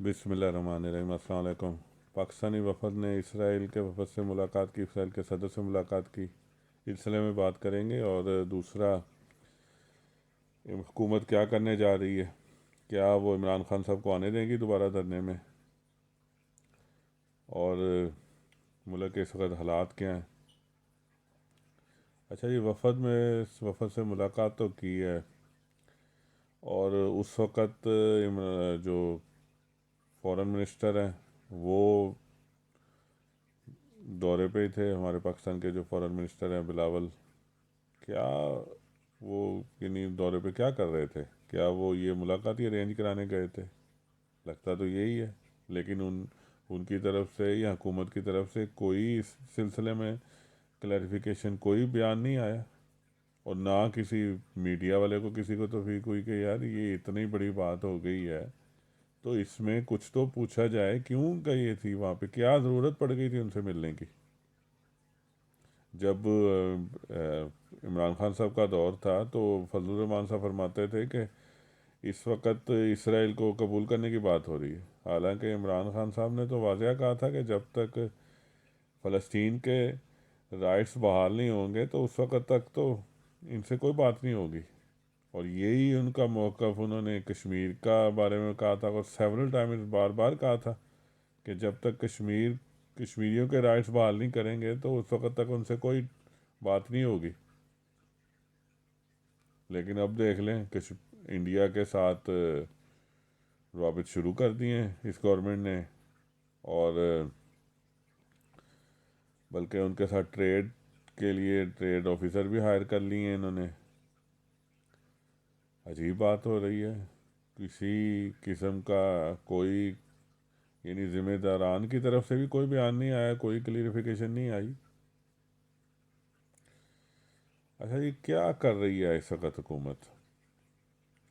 बिस्मिल्लाहिर्रहमानिर्रहीम। अस्सलाम वालेकुम। पाकिस्तानी वफद ने इसराइल के वफद से मुलाकात की, इसराइल के सदर से मुलाकात की। इस सिलसिले में बात करेंगे। और दूसरा, हुकूमत क्या करने जा रही है, क्या वो इमरान खान साहब को आने देंगी दोबारा धरने में, और मुल्क के इस वक्त हालात क्या हैं। अच्छा, ये वफद से मुलाकात तो की है, और उस वक़्त जो फॉरेन मिनिस्टर हैं वो दौरे पे ही थे। हमारे पाकिस्तान के जो फॉरेन मिनिस्टर हैं बिलावल, क्या वो किन्हीं दौरे पे क्या कर रहे थे? क्या वो ये मुलाकात ही अरेंज कराने गए थे? लगता तो यही है। लेकिन उनकी तरफ से या हुकूमत की तरफ से कोई इस सिलसिले में क्लैरिफिकेशन, कोई बयान नहीं आया। और ना किसी मीडिया वाले को, किसी को तो फिर कोई कि यार ये इतनी बड़ी बात हो गई है तो इसमें कुछ तो पूछा जाए, क्यों गई थी वहाँ पे, क्या ज़रूरत पड़ गई थी उनसे मिलने की। जब इमरान खान साहब का दौर था तो फजलुर रहमान साहब फरमाते थे कि इस वक्त इसराइल को कबूल करने की बात हो रही है। हालांकि इमरान खान साहब ने तो वाज़ह कहा था कि जब तक फ़लस्तीन के राइट्स बहाल नहीं होंगे तो उस वक्त तक तो इनसे कोई बात नहीं होगी। और यही उनका मौक़िफ़, उन्होंने कश्मीर का बारे में कहा था और सेवरल टाइम्स बार बार कहा था कि जब तक कश्मीरियों के राइट्स बहाल नहीं करेंगे तो उस वक्त तक उनसे कोई बात नहीं होगी। लेकिन अब देख लें कि इंडिया के साथ रवाबित शुरू कर दिए हैं इस गवर्नमेंट ने। और बल्कि उनके साथ ट्रेड के लिए ट्रेड ऑफिसर भी हायर कर लिए हैं इन्होंने। अजीब बात हो रही है। किसी किस्म का कोई, यानी ज़िम्मेदारान की तरफ से भी कोई बयान नहीं आया, कोई क्लियरिफिकेशन नहीं आई। अच्छा, ये क्या कर रही है इस वक्त हुकूमत?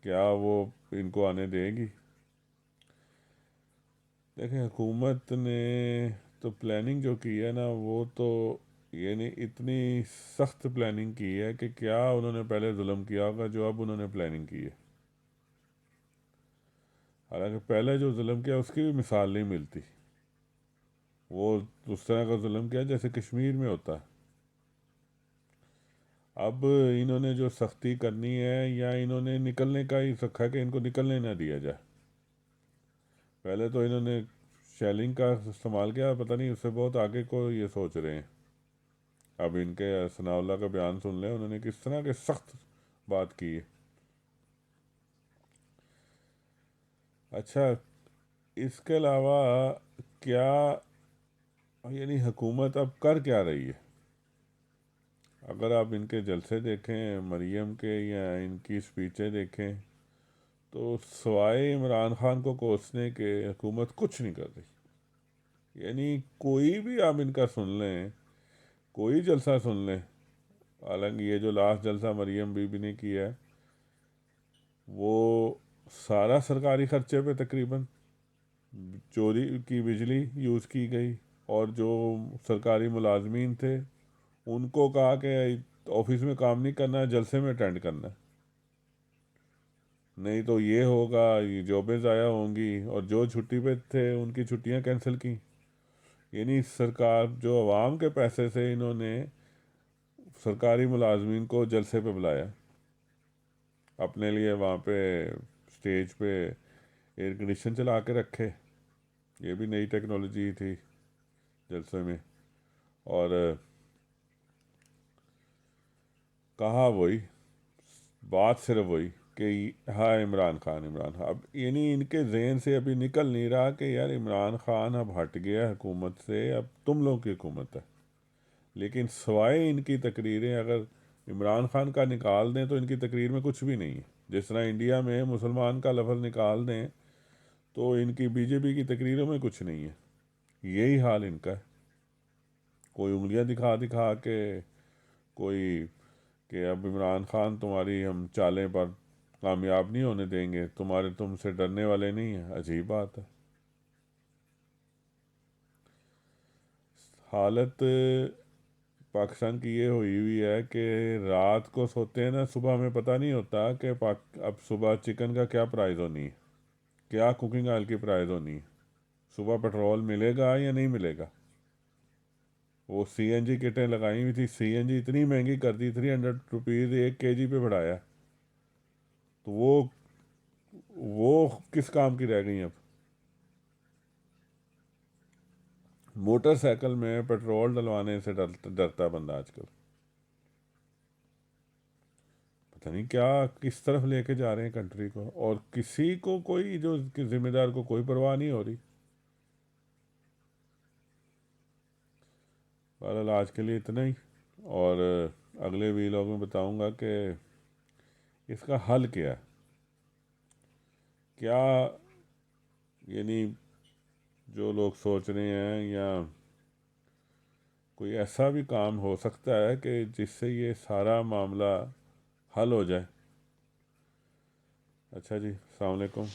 क्या वो इनको आने देगी? देखें, हुकूमत ने तो प्लानिंग जो की है ना, वो तो यानी इतनी सख्त प्लानिंग की है कि क्या उन्होंने पहले जुल्म किया होगा जो अब उन्होंने प्लानिंग की है। हालांकि पहले जो जुल्म किया उसकी भी मिसाल नहीं मिलती। वो उस तरह का जुल्म किया जैसे कश्मीर में होता है। अब इन्होंने जो सख्ती करनी है, या इन्होंने निकलने का ही रखा है कि इनको निकलने ना दिया जाए। पहले तो इन्होंने शेलिंग का इस्तेमाल किया, पता नहीं उससे बहुत आगे को ये सोच रहे हैं। अब इनके सनाउल्लाह का बयान सुन लें, उन्होंने किस तरह के सख्त बात की है। अच्छा, इसके अलावा क्या, यानी हुकूमत अब कर क्या रही है? अगर आप इनके जलसे देखें, मरियम के, या इनकी स्पीचें देखें, तो सवाए इमरान खान को कोसने के हुकूमत कुछ नहीं कर रही। यानी कोई भी आप इनका सुन लें, कोई जलसा सुन लें। हालांकि ये जो लास्ट जलसा मरियम बीबी ने किया है, वो सारा सरकारी खर्चे पे तकरीबन, चोरी की बिजली यूज़ की गई। और जो सरकारी मुलाजमीन थे उनको कहा कि ऑफिस में काम नहीं करना है, जलसे में अटेंड करना है, नहीं तो ये होगा, ये जॉबें ज़ाया होंगी। और जो छुट्टी पे थे उनकी छुट्टियां कैंसिल की। यानी सरकार, जो आवाम के पैसे से इन्होंने सरकारी मुलाजमीन को जलसे पे बुलाया, अपने लिए वहाँ पे स्टेज पे एयर कंडीशन चला के रखे। ये भी नई टेक्नोलॉजी थी जलसे में। और कहा वही, बात सिर्फ वही कि हाँ इमरान खान, इमरान खान। अब यानी इनके जहन से अभी निकल नहीं रहा कि यार इमरान खान अब हट गया हुकूमत से, अब तुम लोगों की हुकूमत है। लेकिन सवाए इनकी तकरीरें अगर इमरान खान का निकाल दें तो इनकी तकरीर में कुछ भी नहीं है। जिस तरह इंडिया में मुसलमान का लफ्ज़ निकाल दें तो इनकी बीजेपी की तकरीरों में कुछ नहीं है। यही हाल इनका है। कोई उंगलियां दिखा दिखा के, कोई कि अब इमरान खान तुम्हारी हम चालें पर कामयाब नहीं होने देंगे, तुमसे डरने वाले नहीं हैं। अजीब बात है। हालत पाकिस्तान की ये हुई हुई है कि रात को सोते हैं ना, सुबह हमें पता नहीं होता कि अब सुबह चिकन का क्या प्राइस होनी है। کیا کوکنگ آئل کی پرائز ہونی ہے؟ صبح پیٹرول ملے گا یا نہیں ملے گا؟ وہ سی این جی کٹیں لگائی ہوئی تھی، سی این جی اتنی مہنگی کر دی، 300 روپیز 1 kg پہ بڑھایا، تو وہ کس کام کی رہ گئی اب؟ موٹر سائیکل میں پیٹرول ڈلوانے سے ڈرتا بندہ آج کل، پتہ نہیں کیا کس طرف لے کے جا رہے ہیں کنٹری کو، اور کسی کو کوئی جو ذمہ دار کو کوئی پرواہ نہیں ہو رہی۔ بہرحال آج کے لیے اتنا ہی، اور اگلے ویلاگ میں بتاؤں گا کہ اس کا حل کیا ہے، کیا یعنی جو لوگ سوچ رہے ہیں، یا کوئی ایسا بھی کام ہو سکتا ہے کہ جس سے یہ سارا معاملہ حل ہو جائے۔ اچھا جی، السلام علیکم۔